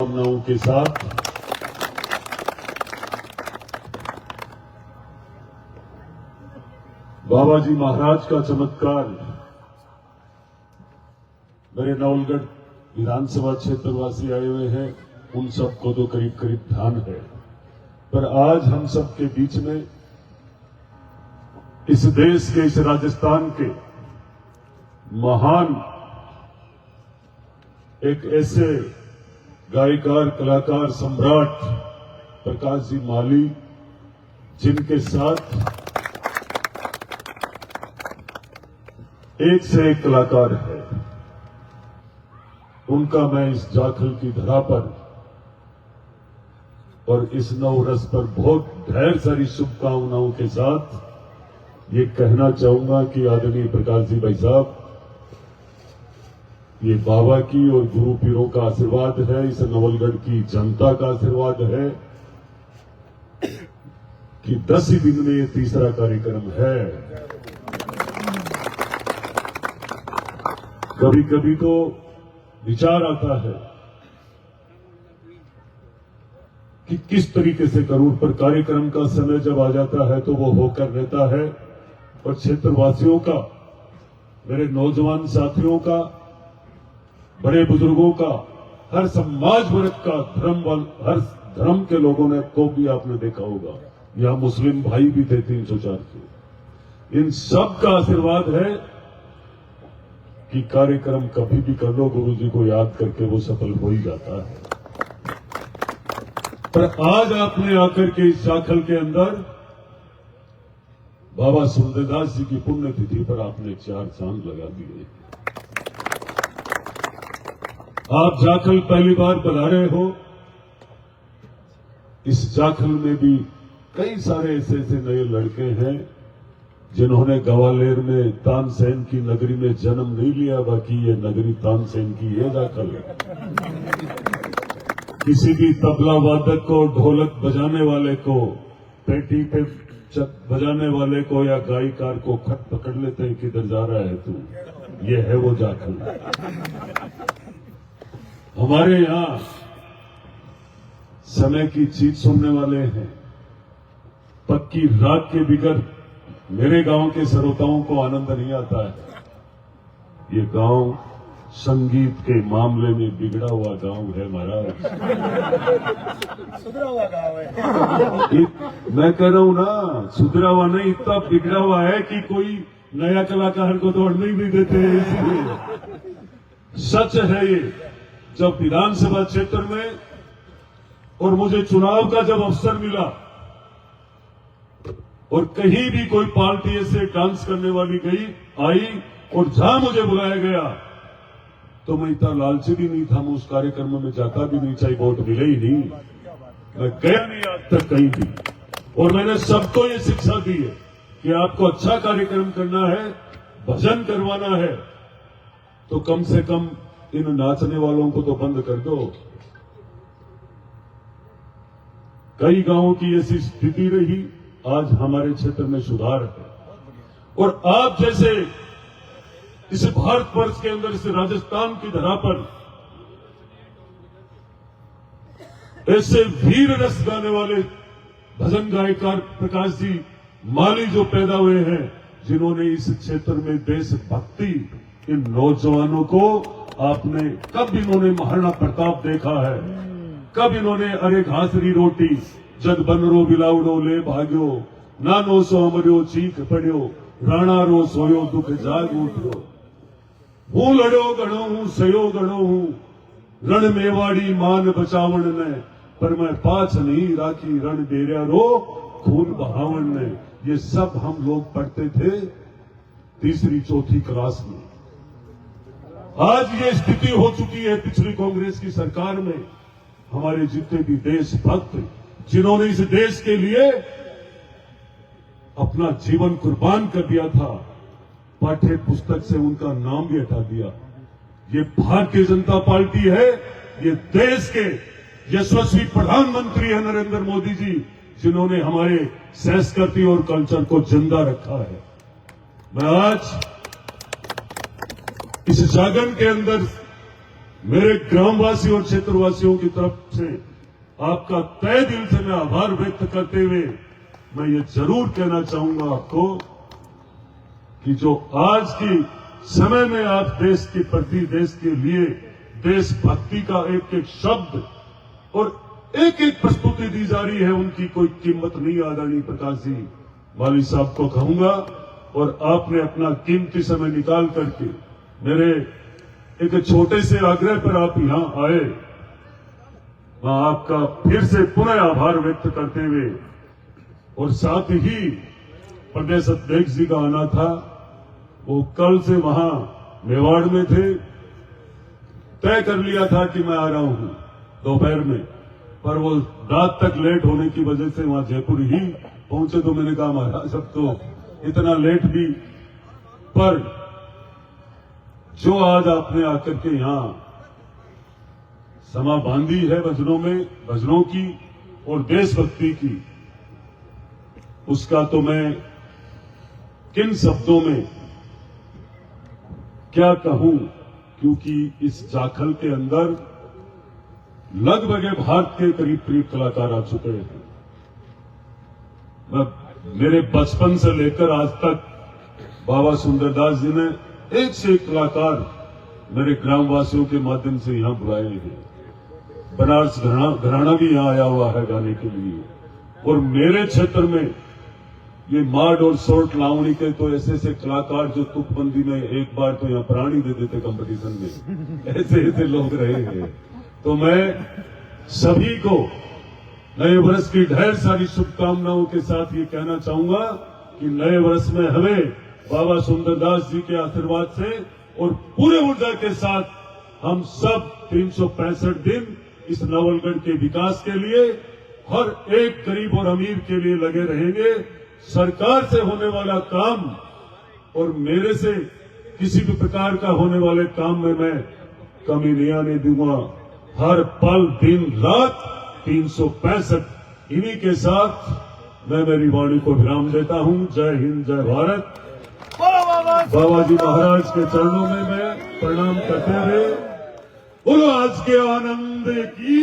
शुभकामनाओं के साथ बाबा जी महाराज का चमत्कार मेरे नवलगढ़ विधानसभा क्षेत्रवासी आए हुए हैं, उन सबको तो करीब करीब ध्यान है, पर आज हम सबके बीच में इस देश के, इस राजस्थान के महान एक ऐसे गायकार, कलाकार, सम्राट प्रकाश जी माली, जिनके साथ एक से एक कलाकार है, उनका मैं इस जाखल की धरा पर और इस नवरस पर बहुत ढेर सारी शुभकामनाओं के साथ ये कहना चाहूंगा कि आदरणीय प्रकाश जी भाई साहब, ये बाबा की और गुरु पीरों का आशीर्वाद है, इस नवलगढ़ की जनता का आशीर्वाद है कि 10 ही दिन में ये तीसरा कार्यक्रम है। कभी कभी तो विचार आता है कि किस तरीके से करूं, पर कार्यक्रम का समय जब आ जाता है तो वो होकर रहता है। और क्षेत्रवासियों का, मेरे नौजवान साथियों का, बड़े बुजुर्गों का, हर समाज वर्ग का, हर धर्म के लोगों ने को भी आपने देखा होगा, यहां मुस्लिम भाई भी थे 304 के, इन सब का आशीर्वाद है कि कार्यक्रम कभी भी कर लो, गुरु जी को याद करके वो सफल हो ही जाता है। पर आज आपने आकर के इस जाखल के अंदर बाबा सुंदरदास जी की पुण्यतिथि पर आपने 4 चांद लगा दिए। आप जाखल पहली बार बुला रहे हो। इस जाखल में भी कई सारे ऐसे ऐसे नए लड़के हैं जिन्होंने ग्वालियर में तानसेन की नगरी में जन्म नहीं लिया, बाकी ये नगरी तानसेन की है जाखल। किसी भी तबला वादक को, ढोलक बजाने वाले को, पेटी पे बजाने वाले को या गायकार को खट पकड़ लेते हैं, किधर जा रहा है तू, ये है वो जाखल। हमारे यहां समय की चीज सुनने वाले हैं, पक्की राग के बिगर मेरे गांव के श्रोताओं को आनंद नहीं आता है। ये गांव संगीत के मामले में बिगड़ा हुआ गांव है महाराज, सुधरा हुआ गांव है। मैं कह रहा हूं ना, सुधरा हुआ नहीं, इतना बिगड़ा हुआ है कि कोई नया कलाकार को दौड़ने ही नहीं देते हैं। इसलिए सच है ये, जब विधानसभा क्षेत्र में और मुझे चुनाव का जब अवसर मिला और कहीं भी कोई पार्टी ऐसे डांस करने वाली आई और जहां मुझे बुलाया गया तो मैं इतना लालची भी नहीं था, मैं उस कार्यक्रम में जाता भी नहीं, चाहे वोट मिले ही नहीं, मैं गया नहीं आज तक कहीं भी। और मैंने सबको ये शिक्षा दी है कि आपको अच्छा कार्यक्रम करना है, भजन करवाना है, तो कम से कम इन नाचने वालों को तो बंद कर दो। कई गांवों की ऐसी स्थिति रही, आज हमारे क्षेत्र में सुधार है। और आप जैसे इस भारतवर्ष के अंदर, इस राजस्थान की धरा पर ऐसे वीर रस गाने वाले भजन गायकार प्रकाश जी माली जो पैदा हुए हैं, जिन्होंने इस क्षेत्र में देशभक्ति, इन नौजवानों को आपने कब इन्होंने महाराणा प्रताप देखा है, कब इन्होंने अरे घासरी रोटी जद बनरो बिलावड़ो ले भाग्यो, नानो सो अमर्यो चीख पड़्यो, राणा रो सोयो दुख जाग उठ्यो, हूं लड़ो गणो हूं सयो गणो हूं, रण मेवाड़ी मान बचावण ने, पर मैं पाछ नहीं राखी रण डेरिया रो खून बहावण ने। ये सब हम लोग पढ़ते थे 3री 4थी क्लास में। आज ये स्थिति हो चुकी है पिछली कांग्रेस की सरकार में। हमारे जितने भी देशभक्त, जिन्होंने इस देश के लिए अपना जीवन कुर्बान कर दिया था, पाठ्य पुस्तक से उनका नाम भी हटा दिया। ये भारतीय जनता पार्टी है, ये देश के यशस्वी प्रधानमंत्री है नरेंद्र मोदी जी, जिन्होंने हमारे संस्कृति और कल्चर को जिंदा रखा है। मैं आज इस जागरण के अंदर मेरे ग्रामवासी और क्षेत्रवासियों की तरफ से आपका तहे दिल से मैं आभार व्यक्त करते हुए मैं ये जरूर कहना चाहूंगा आपको कि जो आज की समय में आप देश के प्रति, देश के लिए, देशभक्ति का एक एक शब्द और एक एक प्रस्तुति दी जा रही है, उनकी कोई कीमत नहीं। आदरणीय प्रकाश जी वाली साहब को कहूंगा, और आपने अपना कीमती समय निकाल करके मेरे एक छोटे से आग्रह पर आप यहां आए, मैं आपका फिर से पुनः आभार व्यक्त करते हुए, और साथ ही प्रदेश अध्यक्ष जी का आना था, वो कल से वहां मेवाड़ में थे, तय कर लिया था कि मैं आ रहा हूं दोपहर में, पर वो रात तक लेट होने की वजह से वहां जयपुर ही पहुंचे। तो मैंने कहा महाराज अब तो इतना लेट भी, पर जो आज आपने आकर के यहां समा बांधी है भजनों में, भजनों की और देशभक्ति की, उसका तो मैं किन शब्दों में क्या कहूं, क्योंकि इस जाखल के अंदर लगभग भारत के करीब करीब कलाकार आ चुके हैं। मेरे बचपन से लेकर आज तक बाबा सुंदरदास जी ने एक से एक कलाकार मेरे ग्रामवासियों के माध्यम से यहां बुलाए हैं। बनारस घराना भी यहां आया हुआ है गाने के लिए, और मेरे क्षेत्र में ये माड और शॉर्ट लावणी के तो ऐसे ऐसे कलाकार जो तुकबंदी में एक बार तो यहाँ प्राणी दे देते कंपटीशन में, ऐसे ऐसे लोग रहे हैं। तो मैं सभी को नए वर्ष की ढेर सारी शुभकामनाओं के साथ ये कहना चाहूंगा कि नए वर्ष में हमें बाबा सुंदरदास जी के आशीर्वाद से और पूरे ऊर्जा के साथ हम सब 365 दिन इस नवलगढ़ के विकास के लिए हर एक गरीब और अमीर के लिए लगे रहेंगे। सरकार से होने वाला काम और मेरे से किसी भी प्रकार का होने वाले काम में मैं कमी नहीं आने दूंगा। हर पल दिन रात 365 इन्हीं के साथ मैं मेरी वाणी को विराम देता हूं। जय हिंद, जय भारत। बाबा जी महाराज के चरणों में मैं प्रणाम करते हुए बोलो आज के आनंद की